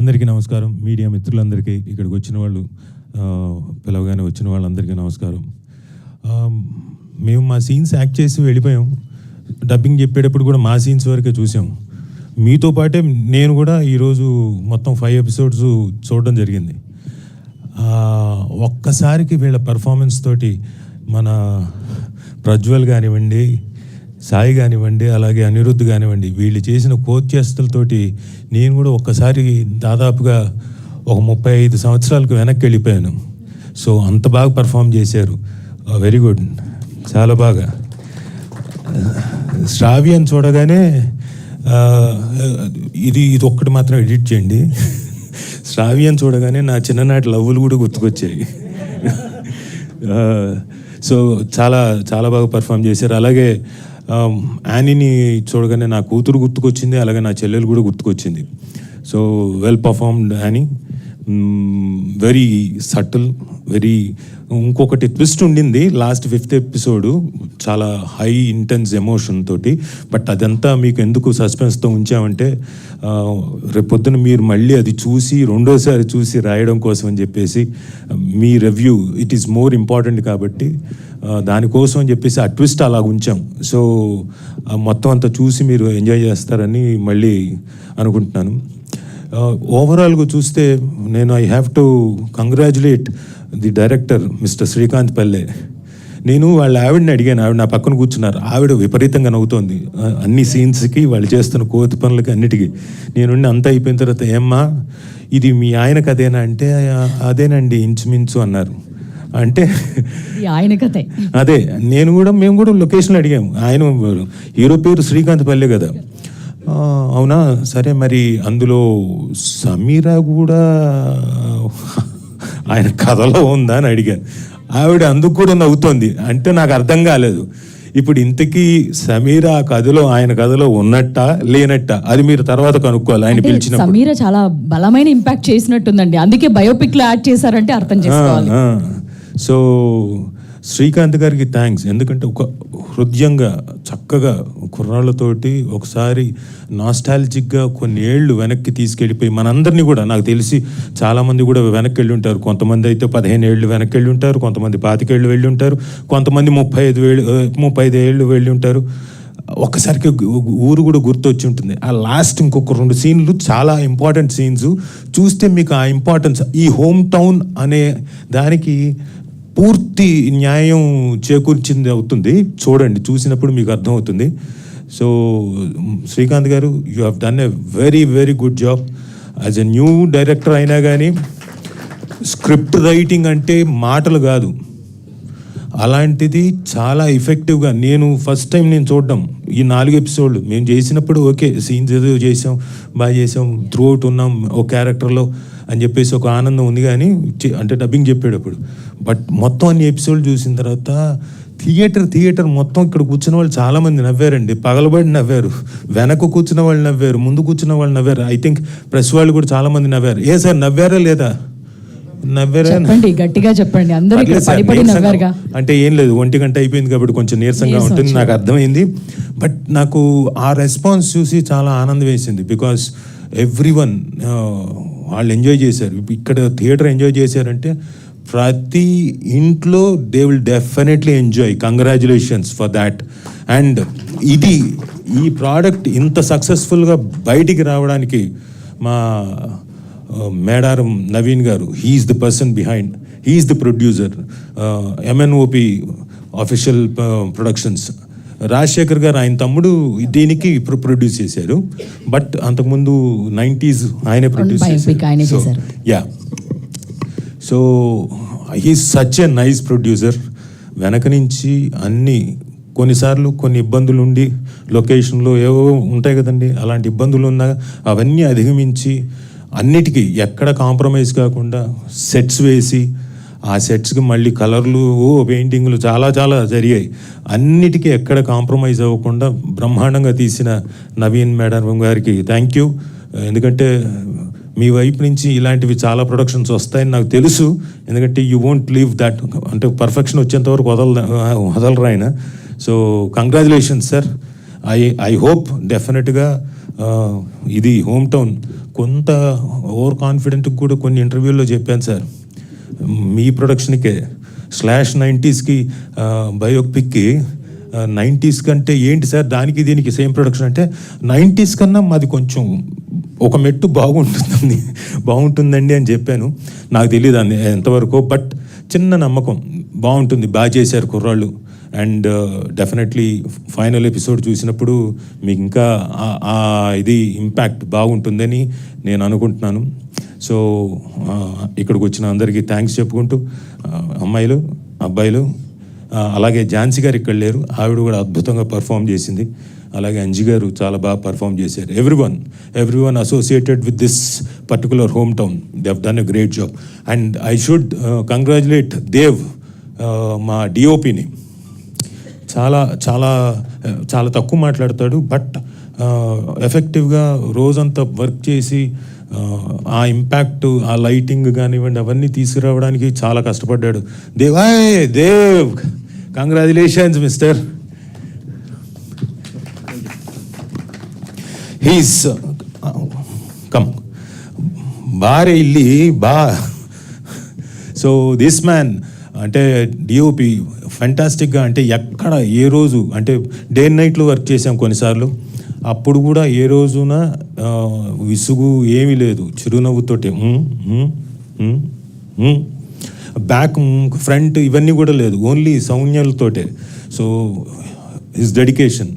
అందరికీ నమస్కారం. మీడియా మిత్రులందరికీ, ఇక్కడికి వచ్చిన వాళ్ళు, పిలవగానే వచ్చిన వాళ్ళందరికీ నమస్కారం. మేము మా సీన్స్ యాక్ట్ చేసి వెళ్ళిపోయాం. డబ్బింగ్ చెప్పేటప్పుడు కూడా మా సీన్స్ వరకే చూసాం. మీతో పాటే నేను కూడా ఈరోజు మొత్తం 5 ఎపిసోడ్స్ చూడడం జరిగింది. ఒక్కసారికి వీళ్ళ పర్ఫార్మెన్స్ తోటి మన ప్రజ్వల్ కానివ్వండి, సాయి కానివ్వండి, అలాగే అనిరుద్ధ్ కానివ్వండి, వీళ్ళు చేసిన కోచేష్టలతోటి నేను కూడా ఒక్కసారి దాదాపుగా ఒక 35 సంవత్సరాలకు వెనక్కి వెళ్ళిపోయాను. సో అంత బాగా పర్ఫామ్ చేశారు. వెరీ గుడ్, చాలా బాగా. శ్రావ్యాన్ని చూడగానే ఇది ఒక్కటి మాత్రం ఎడిట్ చేయండి. శ్రావ్యాన్ని చూడగానే నా చిన్ననాటి లవ్వులు కూడా గుర్తుకొచ్చాయి. సో చాలా చాలా బాగా పర్ఫామ్ చేశారు. అలాగే యానీని చూడగానే నా కూతురు గుర్తుకొచ్చింది, అలాగే నా చెల్లెలు కూడా గుర్తుకొచ్చింది. So well performed Annie, very subtle, very. ఇంకొకటి ట్విస్ట్ ఉండింది లాస్ట్ 5th ఎపిసోడు, చాలా హై ఇంటెన్స్ ఎమోషన్ తోటి. బట్ అదంతా మీకు ఎందుకు సస్పెన్స్తో ఉంచామంటే రేపొద్దున మీరు మళ్ళీ అది చూసి రెండోసారి చూసి రాయడం కోసం అని చెప్పేసి, మీ review it is more important కాబట్టి దానికోసం అని చెప్పేసి ఆ ట్విస్ట్ అలా ఉంచాం. సో మొత్తం అంతా చూసి మీరు ఎంజాయ్ చేస్తారని మళ్ళీ అనుకుంటున్నాను. ఓవరాల్గా చూస్తే నేను I have to congratulate the director mister Srikanth పల్లె. నేను వాళ్ళ ఆవిడని అడిగాను, ఆవిడ నా పక్కన కూర్చున్నారు. ఆవిడ విపరీతంగా నవ్వుతోంది అన్ని సీన్స్కి, వాళ్ళు చేస్తున్న కోతి పనులకి అన్నిటికీ. నేను అంతా అయిపోయిన తర్వాత, ఏమ్మా ఇది మీ ఆయన కథేనా అంటే, అదేనండి ఇంచుమించు అన్నారు. అంటే ఆయన కథే అదే. మేము కూడా లొకేషన్లో అడిగాము. ఆయన హీరో పేరు శ్రీకాంత్ పల్లె కదా. అవునా, సరే మరి అందులో సమీరా కూడా ఆయన కథలో ఉందా అని అడిగాను. ఆవిడ అందుకు కూడా నవ్వుతోంది. అంటే నాకు అర్థం కాలేదు, ఇప్పుడు ఇంతకీ సమీరా కథలో ఆయన కథలో ఉన్నట్టా లేనట్టా అది మీరు తర్వాత కనుక్కోవాలి. ఆయన పిలిచిన సమీరా చాలా బలమైన ఇంపాక్ట్ చేసినట్టుందండి, అందుకే బయోపిక్ లో యాడ్ చేశారంటే అర్థం చేసుకోవాలి. సో శ్రీకాంత్ గారికి థ్యాంక్స్. ఎందుకంటే ఒక హృదయంగా చక్కగా కుర్రాళ్ళతోటి ఒకసారి నాస్టాలజిక్గా కొన్ని ఏళ్ళు వెనక్కి తీసుకెళ్ళిపోయి మనందరినీ కూడా, నాకు తెలిసి చాలామంది కూడా వెనక్కి వెళ్ళి ఉంటారు. కొంతమంది అయితే 15 ఏళ్ళు వెనక్కి వెళ్ళి ఉంటారు, కొంతమంది 25 ఏళ్ళు వెళ్ళి ఉంటారు, కొంతమంది 35 ఏళ్ళు వెళ్ళి ఉంటారు. ఒక్కసారికి ఊరు కూడా గుర్తొచ్చి ఉంటుంది. ఆ లాస్ట్ ఇంకొక 2 సీన్లు చాలా ఇంపార్టెంట్ సీన్స్ చూస్తే మీకు ఆ ఇంపార్టెన్స్, ఈ హోమ్ టౌన్ అనే దానికి పూర్తి న్యాయం చేకూర్చింది అవుతుంది. చూడండి, చూసినప్పుడు మీకు అర్థమవుతుంది. సో శ్రీకాంత్ గారు, you have done a very very good job. As a new director అయినా కానీ స్క్రిప్ట్ రైటింగ్ అంటే మాటలు కాదు, అలాంటిది చాలా ఎఫెక్టివ్గా. నేను ఫస్ట్ టైం చూడడం ఈ 4 ఎపిసోడ్లు మేము చేసినప్పుడు ఓకే, సీన్స్ ఏదో చేసాం, బాగా చేసాం, త్రూ అవుట్ ఉన్నాం ఓ క్యారెక్టర్లో అని చెప్పేసి ఒక ఆనందం ఉంది. కానీ అంటే డబ్బింగ్ చెప్పేటప్పుడు, బట్ మొత్తం అన్ని ఎపిసోడ్లు చూసిన తర్వాత థియేటర్ మొత్తం ఇక్కడ కూర్చున్న వాళ్ళు చాలామంది నవ్వారండి, పగలబడి నవ్వారు, వెనక కూర్చున్న వాళ్ళు నవ్వారు, ముందు కూర్చున్న వాళ్ళు నవ్వారు. ఐ థింక్ ప్రెస్ వాళ్ళు కూడా చాలామంది నవ్వారు. ఏ సార్ నవ్వారా లేదా? గట్టిగా చెప్పండి. అంటే ఏం లేదు, 1 గంట అయిపోయింది కాబట్టి కొంచెం నీరసంగా ఉంటుంది, నాకు అర్థమైంది. బట్ నాకు ఆ రెస్పాన్స్ చూసి చాలా ఆనందం వేసింది. బికాస్ ఎవ్రీవన్ వాళ్ళు ఎంజాయ్ చేశారు. ఇక్కడ థియేటర్ ఎంజాయ్ చేశారంటే ప్రతి ఇంట్లో they will definitely enjoy. Congratulations for that. And ఈ ప్రోడక్ట్ ఇంత సక్సెస్ఫుల్గా బయటికి రావడానికి మా Medaram Naveen garu, he's the person behind, he's the producer. MNOP official productions, Rajasekhar garu ఆయన తమ్ముడు దీనికి ప్రొడ్యూస్ చేశారు. బట్ అంతకుముందు 90s ఆయనే ప్రొడ్యూస్ చేశారు. Yeah, so he's such a nice producer. వెనక నుంచి అన్నీ, కొన్నిసార్లు కొన్ని ఇబ్బందులు ఉండి లొకేషన్లో ఏవో ఉంటాయి కదండి, అలాంటి ఇబ్బందులు ఉన్నా అవన్నీ అధిగమించి అన్నిటికీ ఎక్కడ కాంప్రమైజ్ కాకుండా సెట్స్ వేసి, ఆ సెట్స్కి మళ్ళీ కలర్లు, పెయింటింగ్లు చాలా చాలా జరిగాయి. అన్నిటికీ ఎక్కడ కాంప్రమైజ్ అవ్వకుండా బ్రహ్మాండంగా తీసిన నవీన్ మేడం గారికి థ్యాంక్ యూ. ఎందుకంటే మీ వైపు నుంచి ఇలాంటివి చాలా ప్రొడక్షన్స్ వస్తాయని నాకు తెలుసు. ఎందుకంటే యూ వోంట్ లీవ్ దట్, అంటే పర్ఫెక్షన్ వచ్చేంత వరకు వదలరు ఆయన. So congratulations sir. I hope డెఫినెట్గా ఇది హోమ్ టౌన్ కొంత ఓవర్ కాన్ఫిడెంట్ కూడా కొన్ని ఇంటర్వ్యూల్లో చెప్పాను సార్, మీ ప్రొడక్షన్కే /90s బయోపిక్కి 90s కంటే ఏంటి సార్ దానికి దీనికి సేమ్ ప్రొడక్షన్ అంటే 90s కన్నా మాది కొంచెం ఒక మెట్టు బాగుంటుందండి అని చెప్పాను. నాకు తెలియదు అండి ఎంతవరకు, బట్ చిన్న నమ్మకం బాగుంటుంది, బాగా చేశారు కుర్రాళ్ళు. అండ్ డెఫినెట్లీ ఫైనల్ ఎపిసోడ్ చూసినప్పుడు మీకు ఇంకా ఇది ఇంపాక్ట్ బాగుంటుందని నేను అనుకుంటున్నాను. సో ఇక్కడికి వచ్చిన అందరికీ థ్యాంక్స్ చెప్పుకుంటూ, అమ్మాయిలు అబ్బాయిలు, అలాగే ఝాన్సీ గారు ఇక్కడ లేరు, ఆవిడ కూడా అద్భుతంగా పర్ఫామ్ చేసింది. అలాగే అంజి గారు చాలా బాగా పర్ఫామ్ చేశారు. Everyone associated with this particular home town, they have done a great job. And I should congratulate Dev, మా డిఓపిని. చాలా చాలా చాలా తక్కువ మాట్లాడతాడు, బట్ ఎఫెక్టివ్గా రోజంతా వర్క్ చేసి ఆ ఇంపాక్ట్, ఆ లైటింగ్ కానివ్వండి అవన్నీ తీసుకురావడానికి చాలా కష్టపడ్డాడు. Dev congratulations mister. He's come బారే ఇల్లి బా. సో దిస్ మ్యాన్ అంటే డిఓపి ఫెంటాస్టిక్గా, అంటే ఎక్కడ ఏ రోజు అంటే డే అండ్ నైట్లో వర్క్ చేసాం కొన్నిసార్లు, అప్పుడు కూడా ఏ రోజున విసుగు ఏమీ లేదు, చిరునవ్వుతోటే బ్యాక్ ఫ్రంట్ ఇవన్నీ కూడా లేదు, ఓన్లీ సౌజ్ఞలతోటే. So his dedication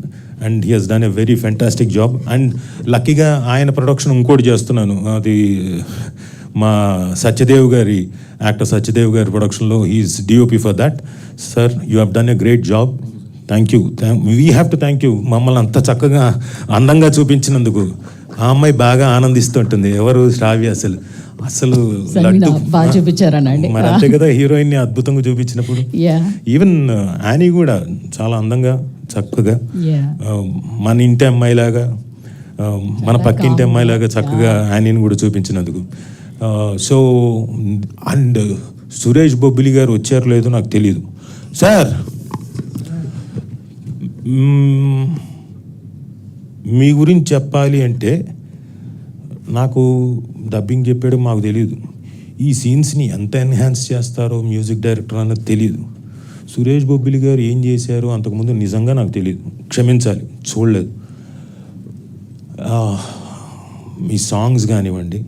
and he has done a very fantastic job. And లక్కీగా ఆయన ప్రొడక్షన్ ఇంకోటి చేస్తున్నాను, అది మా యాక్టర్ సత్యదేవ్ గారి ప్రొడక్షన్లో he is DOP for that. Sir you have done a great job. Thank you, we have to thank you. మమ్మల్ని అంత చక్కగా అందంగా చూపించినందుకు. ఆ అమ్మాయి బాగా ఆనందిస్తుంటుంది, ఎవరు శ్రావ్య, అసలు లడ్డు బాగా చూపించారనండి. మరి అంతే కదా, హీరోయిన్ ని అద్భుతంగా చూపించినప్పుడు. ఈవెన్ యానీ కూడా చాలా అందంగా చక్కగా మన ఇంటి అమ్మాయిలాగా, మన పక్కింటి అమ్మాయిలాగా చక్కగా యానీని కూడా చూపించినందుకు. సో అండ్ సురేష్ బొబ్బిలి గారు వచ్చారు లేదో నాకు తెలియదు. సార్ మీ గురించి చెప్పాలి అంటే, నాకు డబ్బింగ్ చెప్పాడు మాకు తెలియదు, ఈ సీన్స్ని ఎంత ఎన్హాన్స్ చేస్తారో మ్యూజిక్ డైరెక్టర్ అన్నది తెలియదు. సురేష్ బొబ్బిలి గారు ఏం చేశారో అంతకుముందు నిజంగా నాకు తెలియదు, క్షమించాలి, చూడలేదు. మీ సాంగ్స్ కానివ్వండి,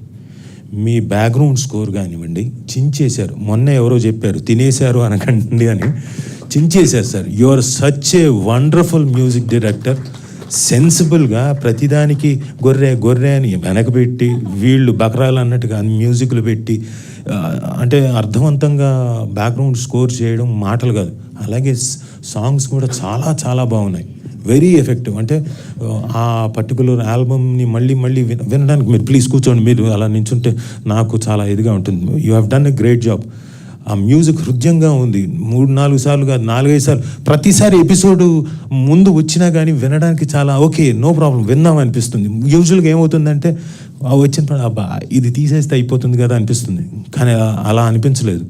మీ బ్యాక్గ్రౌండ్ స్కోర్ కానివ్వండి, చించేశారు. మొన్న ఎవరో చెప్పారు తినేశారు అనకండి అని, చించేశారు sir. You are such a wonderful music director. సెన్సిబుల్గా ప్రతిదానికి గొర్రె అని వెనకబెట్టి, వీళ్ళు బకరాలు అన్నట్టుగా మ్యూజిక్లు పెట్టి, అంటే అర్థవంతంగా బ్యాక్గ్రౌండ్ స్కోర్ చేయడం మాటలు కాదు. అలాగే సాంగ్స్ కూడా చాలా చాలా బాగున్నాయి, వెరీ ఎఫెక్టివ్. అంటే ఆ పర్టికులర్ ఆల్బమ్ని మళ్ళీ వినడానికి మీరు ప్లీజ్ కూర్చోండి, మీరు అలా నించుంటే నాకు చాలా ఇదిగా ఉంటుంది. You have done a great job. ఆ మ్యూజిక్ హృదయంగా ఉంది. 3-4 సార్లు కాదు, 4-5 సార్లు, ప్రతిసారి ఎపిసోడ్ ముందు వచ్చినా కానీ వినడానికి చాలా ఓకే, నో ప్రాబ్లం, విందాం అనిపిస్తుంది. యూజువల్గా ఏమవుతుందంటే వచ్చిన అబ్బా ఇది తీసేస్తే అయిపోతుంది కదా అనిపిస్తుంది, కానీ అలా అనిపించలేదు.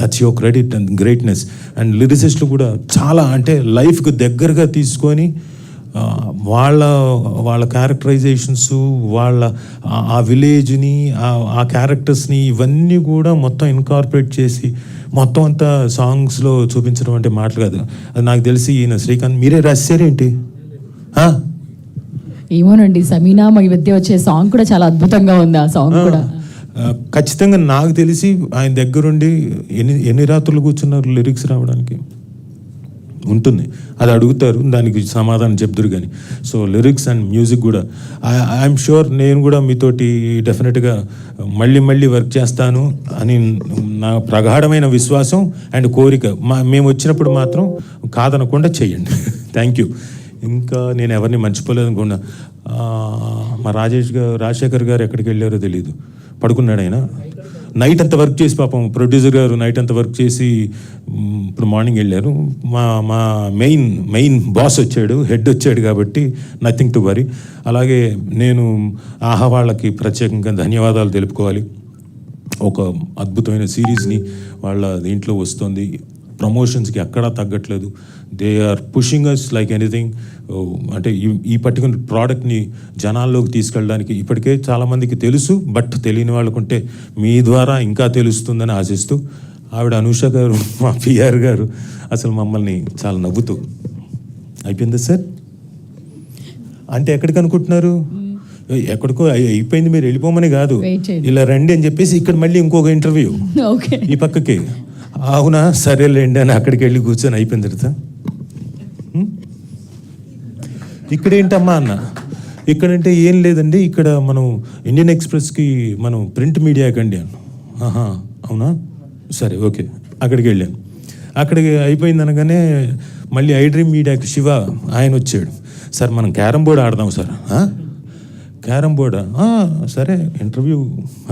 That's your credit and greatness. And లిరిసిస్టులు కూడా చాలా, అంటే లైఫ్కి దగ్గరగా తీసుకొని వాళ్ళ క్యారెక్టరైజేషన్స్, వాళ్ళ ఆ విలేజ్ని, ఆ క్యారెక్టర్స్ని ఇవన్నీ కూడా మొత్తం ఇన్కార్పొరేట్ చేసి మొత్తం అంతా సాంగ్స్లో చూపించడం అంటే మాటలు కాదు. అది నాకు తెలిసి ఈయన శ్రీకాంత్ మీరే రాశారేంటి? ఏమోనండి, సమీనా మా మధ్య వచ్చే సాంగ్ కూడా చాలా అద్భుతంగా ఉంది. ఆ సాంగ్ కూడా ఖచ్చితంగా నాకు తెలిసి ఆయన దగ్గరుండి ఎన్ని రాత్రులు కూర్చున్నారు లిరిక్స్ రావడానికి ఉంటుంది. అది అడుగుతారు, దానికి సమాధానం చెప్తారు కానీ. సో లిరిక్స్ అండ్ మ్యూజిక్ కూడా ఐఎమ్ షూర్ నేను కూడా మీతోటి డెఫినెట్గా మళ్ళీ వర్క్ చేస్తాను అని నా ప్రగాఢమైన విశ్వాసం అండ్ కోరిక. మేము వచ్చినప్పుడు మాత్రం కాదనకుండా చెయ్యండి. Thank you. ఇంకా నేను ఎవరిని మర్చిపోలేదు అనుకున్నా. మా రాజశేఖర్ గారు ఎక్కడికి వెళ్ళారో తెలియదు, పడుకున్నాడు ఆయన. నైట్ అంతా వర్క్ చేసి పాపం ప్రొడ్యూసర్ గారు నైట్ అంతా వర్క్ చేసి ఇప్పుడు మార్నింగ్ వెళ్ళారు. మా మెయిన్ బాస్ వచ్చాడు, హెడ్ వచ్చాడు, కాబట్టి నథింగ్ టు వరీ. అలాగే నేను ఆహా వాళ్ళకి ప్రత్యేకంగా ధన్యవాదాలు తెలుపుకోవాలి. ఒక అద్భుతమైన సిరీస్ని వాళ్ళ దీంట్లో వస్తుంది, ప్రమోషన్స్కి ఎక్కడా తగ్గట్లేదు. They are pushing us like anything. అంటే ఈ పర్టికులర్ ప్రోడక్ట్ని జనాల్లోకి తీసుకెళ్ళడానికి ఇప్పటికే చాలామందికి తెలుసు, బట్ తెలియని వాళ్ళకుంటే మీ ద్వారా ఇంకా తెలుస్తుందని ఆశిస్తూ, ఆవిడ అనూష గారు, మా పిఆర్ గారు అసలు మమ్మల్ని చాలా నవ్వుతూ అయిపోయిందా సార్ అంటే ఎక్కడికి అనుకుంటున్నారు, ఎక్కడికో అయిపోయింది మీరు వెళ్ళిపోమని కాదు, ఇలా రండి అని చెప్పేసి ఇక్కడ మళ్ళీ ఇంకొక ఇంటర్వ్యూ ఈ పక్కకి. అవునా సరేలేండి అని అక్కడికి వెళ్ళి కూర్చొని అయిపోయింది తర్వాత ఇక్కడ ఏంటమ్మా అన్న, ఇక్కడంటే ఏం లేదండి, ఇక్కడ మనం ఇండియన్ ఎక్స్ప్రెస్కి మనం ప్రింట్ మీడియాకి అండి అన్న. ఆహా అవునా సరే ఓకే. అక్కడికి వెళ్ళాను. అక్కడికి అయిపోయింది అనగానే మళ్ళీ ఐ డ్రీమ్ మీడియాకి శివ ఆయన వచ్చాడు. సార్ మనం క్యారమ్ బోర్డ్ ఆడదాం సార్. క్యారమ్ బోర్డా సరే ఇంటర్వ్యూ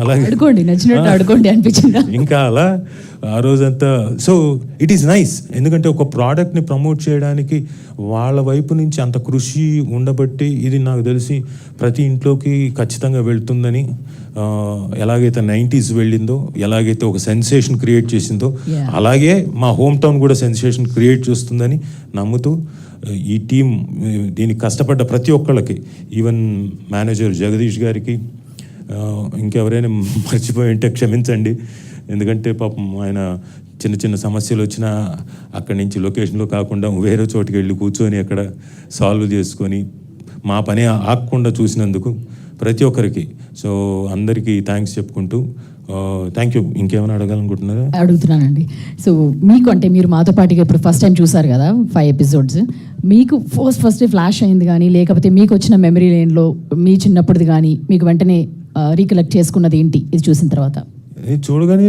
అలాగే అడుకోండి, నచ్చినట్టు అడుకోండి అనిపించిందా ఇంకా అలా ఆ రోజంతా. సో ఇట్ ఈస్ నైస్, ఎందుకంటే ఒక ప్రోడక్ట్ని ప్రమోట్ చేయడానికి వాళ్ళ వైపు నుంచి అంత కృషి ఉండబట్టి ఇది నాకు తెలిసి ప్రతి ఇంట్లోకి ఖచ్చితంగా వెళ్తుందని, ఎలాగైతే 90s వెళ్ళిందో, ఎలాగైతే ఒక సెన్సేషన్ క్రియేట్ చేసిందో అలాగే మా హోమ్ టౌన్ కూడా సెన్సేషన్ క్రియేట్ చేస్తుందని నమ్ముతూ ఈ టీం దీనికి కష్టపడ్డ ప్రతి ఒక్కళ్ళకి, ఈవెన్ మేనేజర్ జగదీష్ గారికి, ఇంకెవరైనా మర్చిపోయి ఉంటే క్షమించండి, ఎందుకంటే పాపం ఆయన చిన్న చిన్న సమస్యలు వచ్చినా అక్కడి నుంచి లొకేషన్లో కాకుండా వేరే చోటుకి వెళ్ళి కూర్చొని అక్కడ సాల్వ్ చేసుకొని మా పని ఆగకుండా చూసినందుకు ప్రతి ఒక్కరికి. సో అందరికీ థ్యాంక్స్ చెప్పుకుంటూ థ్యాంక్ యూ. ఇంకేమైనా అడగాలనుకుంటున్నారా? అడుగుతున్నానండి. సో మీకు అంటే మీరు మాతో పాటుగా ఇప్పుడు ఫస్ట్ టైం చూసారు కదా 5 ఎపిసోడ్స్, మీకు ఫస్ట్ ఫ్లాష్ అయింది కానీ లేకపోతే మీకు వచ్చిన మెమరీ లేన్లో మీ చిన్నప్పటిది కానీ మీకు వెంటనే రీకలెక్ట్ చేసుకున్నది ఏంటి ఇది చూసిన తర్వాత? చూడగానే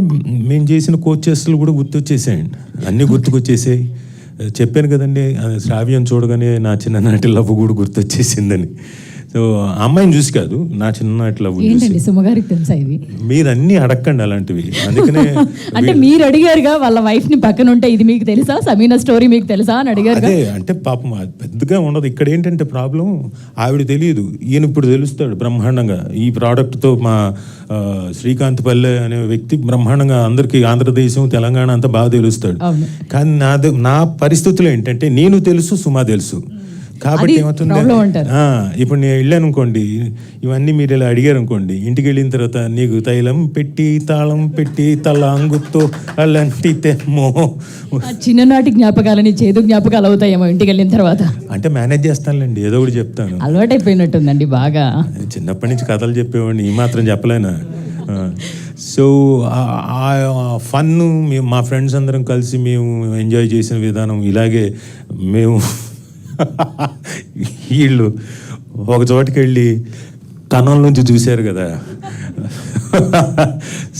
మేము చేసిన కోచెస్లు కూడా గుర్తొచ్చేసాయండి, అన్నీ గుర్తుకొచ్చేసాయి. చెప్పాను కదండి, శ్రావ్యం చూడగానే నా చిన్ననాటి లవ్ కూడా గుర్తొచ్చేసిందని. సో అమ్మాయిని చూసి కాదు, నా చిన్ననాటి లవ్ ఏంటండి సుమగారికి తెలుసా ఇది? మీరు అన్నీ అడగండి అలాంటివి, అందుకనే అంటే మీరు అడిగారుగా వాళ్ళ వైఫ్ ని పక్కన ఉంటే ఇది మీకు తెలుసా, సమీనా స్టోరీ మీకు తెలుసా అని అడిగారు. అదే అంటే పాపం పెద్దగా ఉండదు. ఇక్కడ ఏంటంటే ప్రాబ్లం, ఆవిడ తెలియదు, ఈయన ఇప్పుడు తెలుస్తాడు బ్రహ్మాండంగా. ఈ ప్రోడక్ట్తో మా శ్రీకాంత్ పల్లె అనే వ్యక్తి బ్రహ్మాండంగా అందరికీ ఆంధ్రదేశం తెలంగాణ అంతా బాగా తెలుస్తాడు. కానీ నా పరిస్థితులు ఏంటంటే నేను తెలుసు, సుమా తెలుసు, కాబట్టి ఏమవుతుంది, ఇప్పుడు నేను వెళ్ళాను అనుకోండి, ఇవన్నీ మీరు ఇలా అడిగారు అనుకోండి, ఇంటికి వెళ్ళిన తర్వాత నీకు తైలం పెట్టి తాళం పెట్టి తలాంగుతో అలాంటి తెమ్మో, చిన్ననాటి జ్ఞాపకాలని చేదు జ్ఞాపకాలు అవుతాయేమో ఇంటికి వెళ్ళిన తర్వాత. అంటే మేనేజ్ చేస్తానులేండి, ఏదో ఒకటి చెప్తాను. అలవాటైపోయినట్టుందండి బాగా. చిన్నప్పటి నుంచి కథలు చెప్పేవాడిని, ఈ మాత్రం చెప్పలేనా? సో ఆ ఫన్ మా ఫ్రెండ్స్ అందరం కలిసి మేము ఎంజాయ్ చేసిన విధానం ఇలాగే. మేము వీళ్ళు ఒక చోటుకి వెళ్ళి కన్నం నుంచి చూశారు కదా,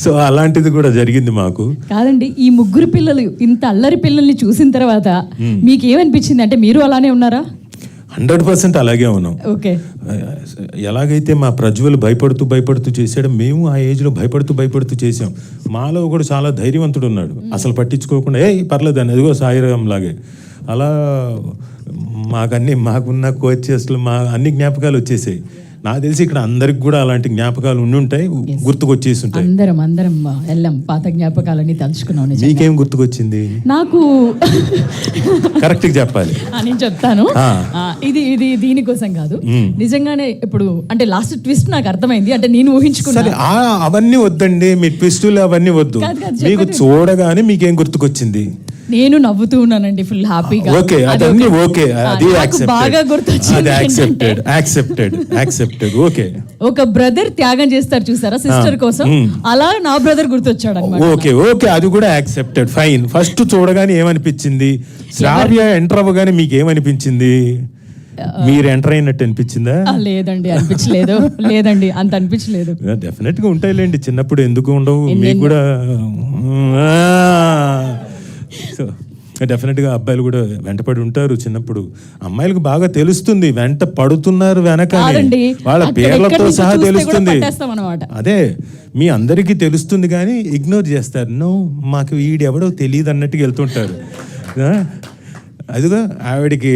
సో అలాంటిది కూడా జరిగింది మాకు. కాదండి, ఈ ముగ్గురు పిల్లలు ఇంత అల్లరి పిల్లల్ని చూసిన తర్వాత మీకు ఏమనిపించింది? అంటే మీరు అలానే ఉన్నారా? 100% అలాగే ఉన్నాం. ఓకే. ఎలాగైతే మా ప్రజ్వల్ భయపడుతూ చేశాడో మేము ఆ ఏజ్లో భయపడుతూ చేసాం. మాలో కూడా చాలా ధైర్యవంతుడు ఉన్నాడు, అసలు పట్టించుకోకుండా పర్లేదు అని, అదిగో సాయిరాం లాగే. అలా మాకున్న కోచెస్లు మా అన్ని జ్ఞాపకాలు వచ్చేసాయి. నాకు తెలిసి ఇక్కడ అందరికి కూడా అలాంటి జ్ఞాపకాలు ఉండుంటాయి, గుర్తుకొచ్చేసి ఉంటాయి. అందరం వెళ్ళాం, పాత జ్ఞాపకాలన్నీ తలుచుకున్నాం. మీకేం గుర్తుకొచ్చింది? నాకు కరెక్ట్గా చెప్పాలి, నేను చెప్తాను. ఇది దీనికోసం కాదు, నిజంగానే ఇప్పుడు అంటే లాస్ట్ ట్విస్ట్ నాకు అర్థమైంది, అంటే నేను ఊహించుకున్నాను. అవన్నీ వద్దండి, మీ ట్విస్టులు అవన్నీ వద్దు, మీకు చూడగానే మీకేం గుర్తుకొచ్చింది? నేను నవ్వుతూ ఉన్నానండి, ఫుల్ హ్యాపీగా. ఓకే, అదన్నీ ఓకే, అది బాగా గుర్తొచ్చింది. యాక్సెప్టెడ్. ఓకే, ఒక బ్రదర్ త్యాగం చేస్తారు చూసారా సిస్టర్ కోసం, అలా నా బ్రదర్ గుర్తొచ్చాడు అన్నమాట. ఓకే, అది కూడా యాక్సెప్టెడ్, ఫైన్. ఫస్ట్ చూడగానే ఏమనిపించింది? శ్రావ్య ఎంటర్ అవ్వగానే మీకు ఏమనిపించింది? మీరు ఎంటర్ అయినట్టు అనిపించిందా? లేదండి, అనిపించలేదు. లేదండి, అంత అనిపించలేదు. డెఫినెట్ గా ఉంటాయిలేండి, చిన్నప్పుడు ఎందుకు ఉండవు మీకు కూడా. సో డెఫినెట్గా అబ్బాయిలు కూడా వెంటపడి ఉంటారు చిన్నప్పుడు. అమ్మాయిలకు బాగా తెలుస్తుంది, వెంట పడుతున్నారు వెనక, వాళ్ళ పేర్లతో సహా తెలుస్తుంది. అదే మీ అందరికీ తెలుస్తుంది కానీ ఇగ్నోర్ చేస్తారు. నో, మాకు వీడెవడో తెలియదు అన్నట్టుగా వెళ్తుంటారు. అదిగో ఆవిడికి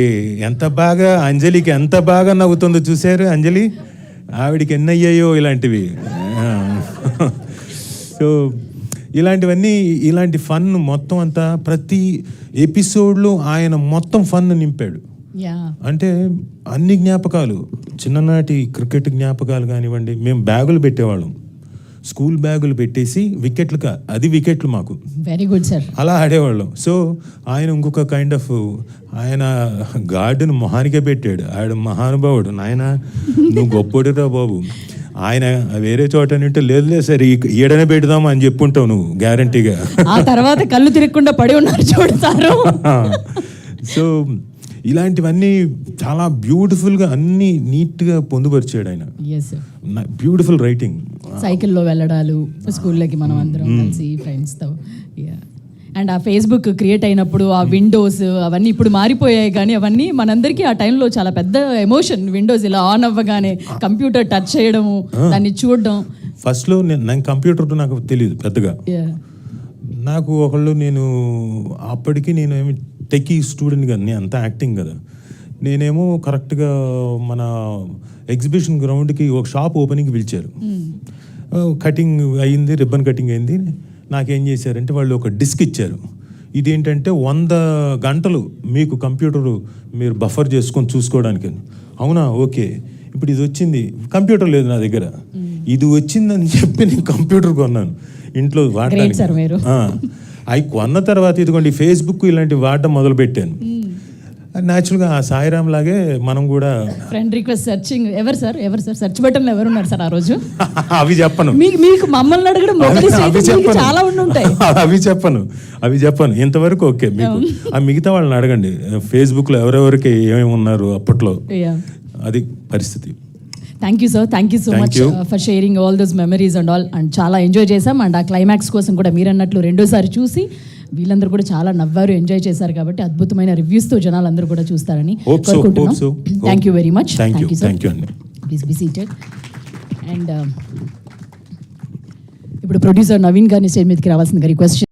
ఎంత బాగా, అంజలికి ఎంత బాగా నవ్వుతుందో చూశారు. అంజలి ఆవిడికి ఎన్నయ్యాయో ఇలాంటివి. సో ఇలాంటివన్నీ, ఇలాంటి ఫన్ మొత్తం అంతా ప్రతి ఎపిసోడ్లో ఆయన మొత్తం ఫన్ నింపాడు. యా అంటే అన్ని జ్ఞాపకాలు, చిన్ననాటి క్రికెట్ జ్ఞాపకాలు కానివ్వండి. మేము బ్యాగులు పెట్టేవాళ్ళం, స్కూల్ బ్యాగులు పెట్టేసి వికెట్లు మాకు వెరీ గుడ్ సార్, అలా ఆడేవాళ్ళం. సో ఆయన ఇంకొక కైండ్ ఆఫ్, ఆయన గార్డును మొహానికే పెట్టాడు. ఆయన మహానుభావుడు. నాయన నువ్వు గొప్పోడిరా బాబు. ఆయన వేరే చోట నింటే లేదు సరే ఈడనే పెడదాం అని చెప్పుంటావు నువ్వు గ్యారంటీగా. ఆ తర్వాత కళ్ళు తిరగకుండా పడి ఉన్నారు చూడతారు. సో ఇలాంటివన్నీ చాలా బ్యూటిఫుల్గా అన్ని నీట్గా పొందుపరిచాడు ఆయన. Beautiful writing. సైకిల్లో వెళ్ళడాలు స్కూల్లోకి మనం అందరం కలిసి ఫ్రెండ్స్తో. అండ్ ఆ ఫేస్బుక్ క్రియేట్ అయినప్పుడు ఆ విండోస్ అవన్నీ ఇప్పుడు మారిపోయాయి, కానీ అవన్నీ మనందరికీ ఆ టైంలో చాలా పెద్ద ఎమోషన్. విండోస్ ఇలా ఆన్ అవ్వగానే కంప్యూటర్ టచ్ చేయడము, దాన్ని చూడడం. ఫస్ట్లో నేను కంప్యూటర్ నాకు తెలియదు పెద్దగా. నాకు నేను అప్పటికి నేను ఏమి టెకీ స్టూడెంట్ కదా, నేను అంతా యాక్టింగ్ కదా. నేనేమో కరెక్ట్గా మన ఎగ్జిబిషన్ గ్రౌండ్కి ఒక షాప్ ఓపెనింగ్కి పిలిచారు. కటింగ్ అయ్యింది, రిబ్బన్ కటింగ్ అయింది. నాకేం చేశారంటే వాళ్ళు ఒక డిస్క్ ఇచ్చారు. ఇదేంటంటే 100 గంటలు మీకు కంప్యూటరు మీరు బఫర్ చేసుకొని చూసుకోవడానికి. అవునా, ఓకే. ఇప్పుడు ఇది వచ్చింది, కంప్యూటర్ లేదు నా దగ్గర, ఇది వచ్చిందని చెప్పి నేను కంప్యూటర్ కొన్నాను ఇంట్లో వాడడానికి. అవి కొన్న తర్వాత ఇదిగోండి ఫేస్బుక్ ఇలాంటివి వాడడం మొదలు పెట్టాను. న్యాచురల్గా ఆ సాయిరామ్ లాగే మనం కూడా ఫ్రెండ్ రిక్వెస్ట్ సెర్చింగ్. ఎవరు సార్ సెర్చ్ బటన్ ఎవరు ఉన్నారు సార్ ఆ రోజు? అవి చెప్పను. మీకు మమ్మల్ని అడగడం చాలా ఉండుంటాయి. అవి చెప్పను ఇంతవరకు. ఓకే, మీకు ఆ మిగతా వాళ్ళని అడగండి. ఫేస్బుక్లో ఎవరెవరికి ఏమేమి ఉన్నారు అప్పట్లో, అది పరిస్థితి. Thank you sir, thank you so much for sharing all those memories and all. And చాలా ఎంజాయ్ చేసాం. అండ్ ఆ క్లైమాక్స్ కోసం కూడా మీరు అన్నట్లు రెండోసారి చూసి వీళ్ళందరూ కూడా చాలా నవ్వారు, ఎంజాయ్ చేశారు. కాబట్టి అద్భుతమైన రివ్యూస్తో జనాలు అందరూ కూడా చూస్తారని కోరుకుంటున్నాం. Thank you very much. Thank you sir. Please be seated. And ఇప్పుడు ప్రొడ్యూసర్ నవీన్ గారిని స్టేజ్ మీదకి రావాల్సిందిగా రిక్వెస్ట్